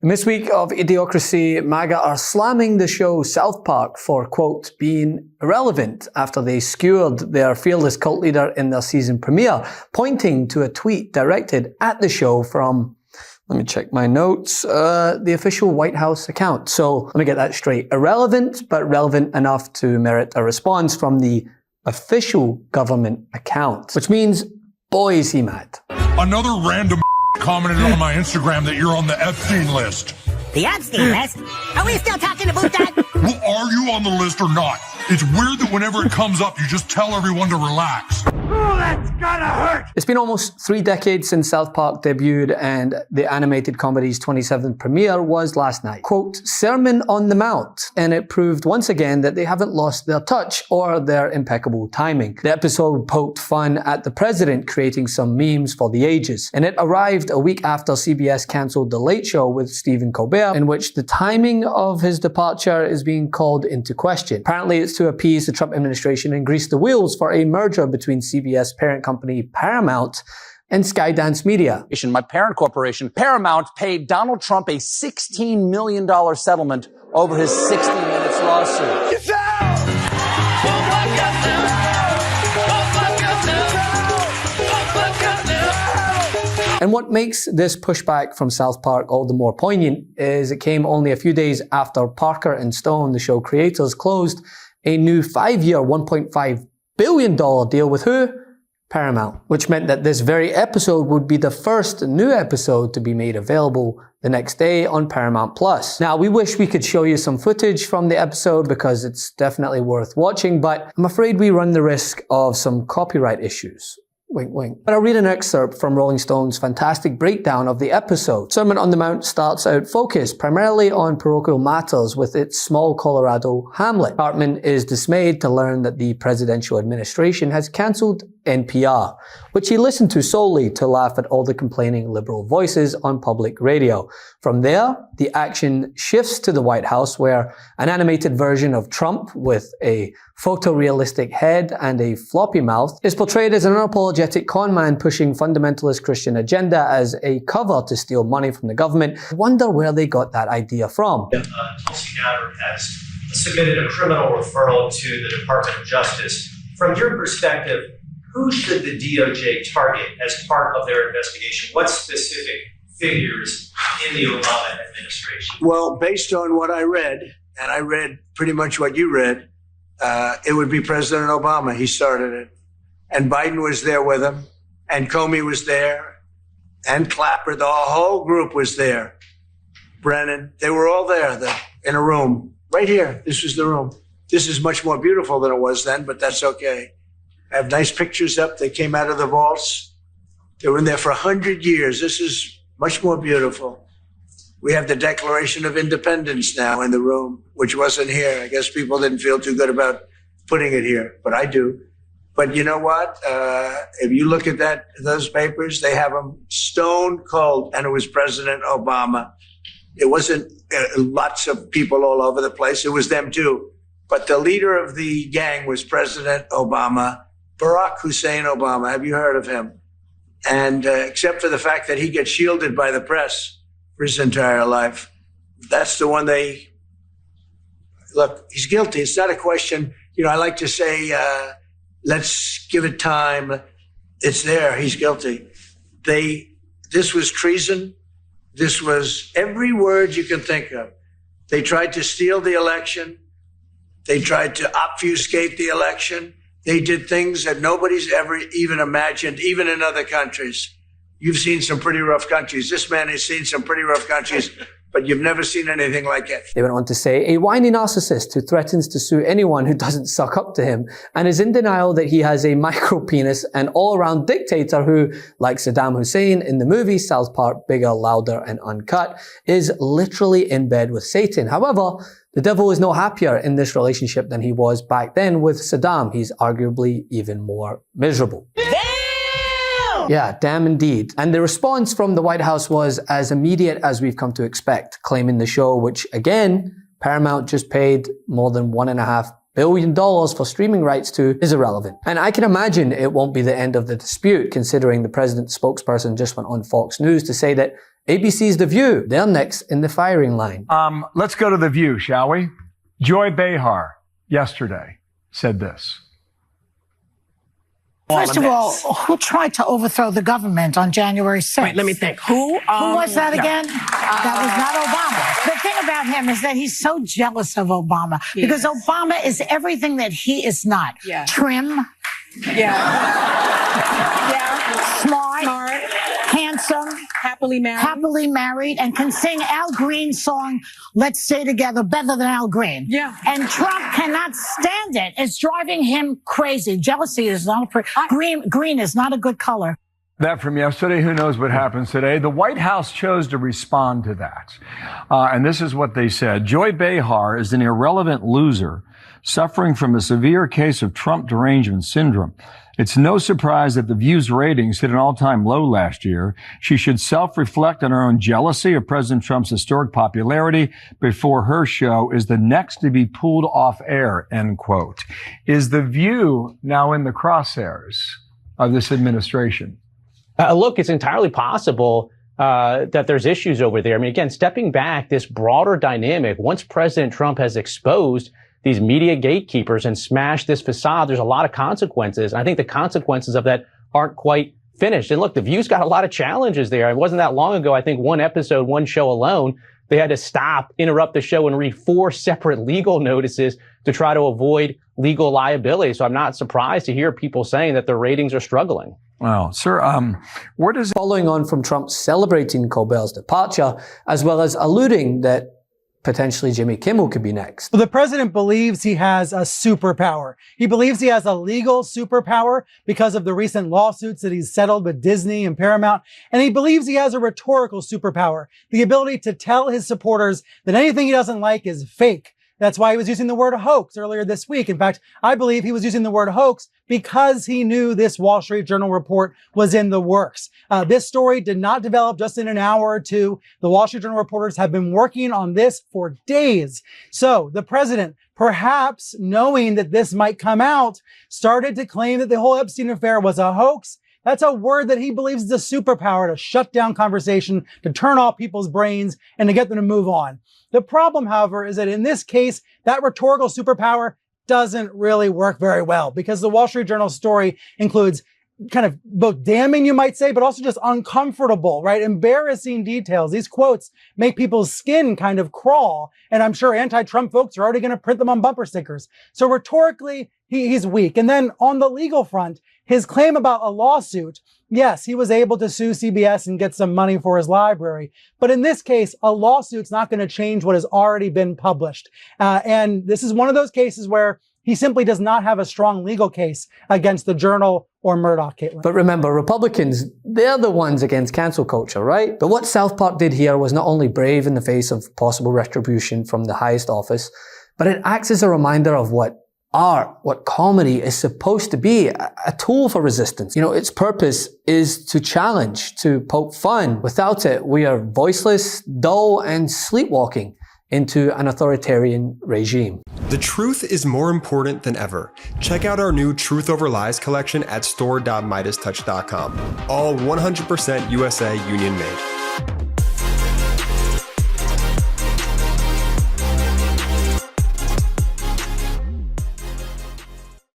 In this week of Idiocracy, MAGA are slamming the show South Park for, quote, being irrelevant after they skewered their fearless cult leader in their season premiere, pointing to a tweet directed at the show from, let me check my notes, the official White House account. So let me get that straight. Irrelevant, but relevant enough to merit a response from the official government account, which means, boy, is he mad. Another random commented on my Instagram that you're on the Epstein list. The Epstein list? Are we still talking about that? Well, are you on the list or not? It's weird that whenever it comes up, you just tell everyone to relax. Oh, that's gotta hurt! It's been almost 3 decades since South Park debuted, and the animated comedy's 27th premiere was last night. Quote, Sermon on the Mount, and it proved once again that they haven't lost their touch or their impeccable timing. The episode poked fun at the president, creating some memes for the ages, and it arrived a week after CBS cancelled The Late Show with Stephen Colbert, in which the timing of his departure is being called into question. Apparently, it's to appease the Trump administration and grease the wheels for a merger between CBS parent company Paramount and Skydance Media. My parent corporation, Paramount, paid Donald Trump a $16 million settlement over his 60 Minutes lawsuit. And what makes this pushback from South Park all the more poignant is it came only a few days after Parker and Stone, the show creators, closed a new 5-year, $1.5 billion deal with who? Paramount, which meant that this very episode would be the first new episode to be made available the next day on Paramount+. Now, we wish we could show you some footage from the episode because it's definitely worth watching, but I'm afraid we run the risk of some copyright issues. Wink, wink. But I'll read an excerpt from Rolling Stone's fantastic breakdown of the episode. Sermon on the Mount starts out focused primarily on parochial matters with its small Colorado hamlet. Hartman is dismayed to learn that the presidential administration has cancelled NPR, which he listened to solely to laugh at all the complaining liberal voices on public radio. From there, the action shifts to the White House, where an animated version of Trump with a photorealistic head and a floppy mouth is portrayed as an unapologetic conman pushing fundamentalist Christian agenda as a cover to steal money from the government. I wonder where they got that idea from. Tulsi Gabbard has submitted a criminal referral to the Department of Justice. From your perspective, who should the DOJ target as part of their investigation? What specific figures in the Obama administration? Well, based on what I read, and I read pretty much what you read, it would be President Obama. He started it. And Biden was there with him, and Comey was there, and Clapper. The whole group was there. Brennan, they were all there in a room. Right here, this was the room. This is much more beautiful than it was then, but that's okay. I have nice pictures up. They came out of the vaults. They were in there for 100 years. This is much more beautiful. We have the Declaration of Independence now in the room, which wasn't here. I guess people didn't feel too good about putting it here, but I do. But you know what? If you look at those papers, they have them stone cold, and it was President Obama. It wasn't lots of people all over the place. It was them too. But the leader of the gang was President Obama. Barack Hussein Obama, have you heard of him? And except for the fact that he gets shielded by the press for his entire life, that's the one look, he's guilty. It's not a question, I like to say, let's give it time. It's there, he's guilty. This was treason. This was every word you can think of. They tried to steal the election. They tried to obfuscate the election. They did things that nobody's ever even imagined, even in other countries. You've seen some pretty rough countries. This man has seen some pretty rough countries, but you've never seen anything like it. They went on to say, a whiny narcissist who threatens to sue anyone who doesn't suck up to him and is in denial that he has a micro penis, an all-around dictator who, like Saddam Hussein in the movie South Park, Bigger, Louder, and Uncut, is literally in bed with Satan. However, the devil is no happier in this relationship than he was back then with Saddam. He's arguably even more miserable. Damn! Yeah, damn indeed. And the response from the White House was as immediate as we've come to expect, claiming the show, which again, Paramount just paid more than $1.5 billion for streaming rights to, is irrelevant. And I can imagine it won't be the end of the dispute, considering the president's spokesperson just went on Fox News to say that ABC's The View, they're next in the firing line. Let's go to The View, shall we? Joy Behar yesterday said this. First of all, who tried to overthrow the government on January 6th? Wait, let me think. Who was that again? That was not Obama. The thing about him is that he's so jealous of Obama because Obama is everything that he is not. Yeah. Trim. Smart. Handsome. Happily married, and can sing Al Green's song, Let's Stay Together, better than Al Green. Yeah. And Trump cannot stand it. It's driving him crazy. Jealousy is not green is not a good color. That from yesterday. Who knows what happens today? The White House chose to respond to that. And this is what they said. Joy Behar is an irrelevant loser suffering from a severe case of Trump derangement syndrome. It's no surprise that The View's ratings hit an all-time low last year. She should self-reflect on her own jealousy of President Trump's historic popularity before her show is the next to be pulled off air, end quote. Is The View now in the crosshairs of this administration? Look, it's entirely possible that there's issues over there. I mean, again, stepping back, this broader dynamic, once President Trump has exposed these media gatekeepers and smashed this facade, there's a lot of consequences. And I think the consequences of that aren't quite finished. And look, The View's got a lot of challenges there. It wasn't that long ago, I think one episode, one show alone, they had to stop, interrupt the show, and read 4 separate legal notices to try to avoid legal liability. So I'm not surprised to hear people saying that their ratings are struggling. Well, sir, where does... Following on from Trump celebrating Colbert's departure, as well as alluding that potentially Jimmy Kimmel could be next. The president believes he has a superpower. He believes he has a legal superpower because of the recent lawsuits that he's settled with Disney and Paramount. And he believes he has a rhetorical superpower, the ability to tell his supporters that anything he doesn't like is fake. That's why he was using the word hoax earlier this week. In fact, I believe he was using the word hoax because he knew this Wall Street Journal report was in the works. This story did not develop just in an hour or two. The Wall Street Journal reporters have been working on this for days. So the president, perhaps knowing that this might come out, started to claim that the whole Epstein affair was a hoax. That's a word that he believes is a superpower to shut down conversation, to turn off people's brains, and to get them to move on. The problem, however, is that in this case, that rhetorical superpower doesn't really work very well because the Wall Street Journal story includes kind of both damning, you might say, but also just uncomfortable, right? Embarrassing details. These quotes make people's skin kind of crawl. And I'm sure anti-Trump folks are already going to print them on bumper stickers. So rhetorically, he's weak. And then on the legal front, his claim about a lawsuit, yes, he was able to sue CBS and get some money for his library. But in this case, a lawsuit's not going to change what has already been published. And this is one of those cases where he simply does not have a strong legal case against the Journal or Murdoch, Caitlin. But remember, Republicans, they're the ones against cancel culture, right? But what South Park did here was not only brave in the face of possible retribution from the highest office, but it acts as a reminder of what art, what comedy is supposed to be, a tool for resistance. You know, its purpose is to challenge, to poke fun. Without it, we are voiceless, dull, and sleepwalking into an authoritarian regime. The truth is more important than ever. Check out our new Truth Over Lies collection at store.meidastouch.com. All 100% USA union made.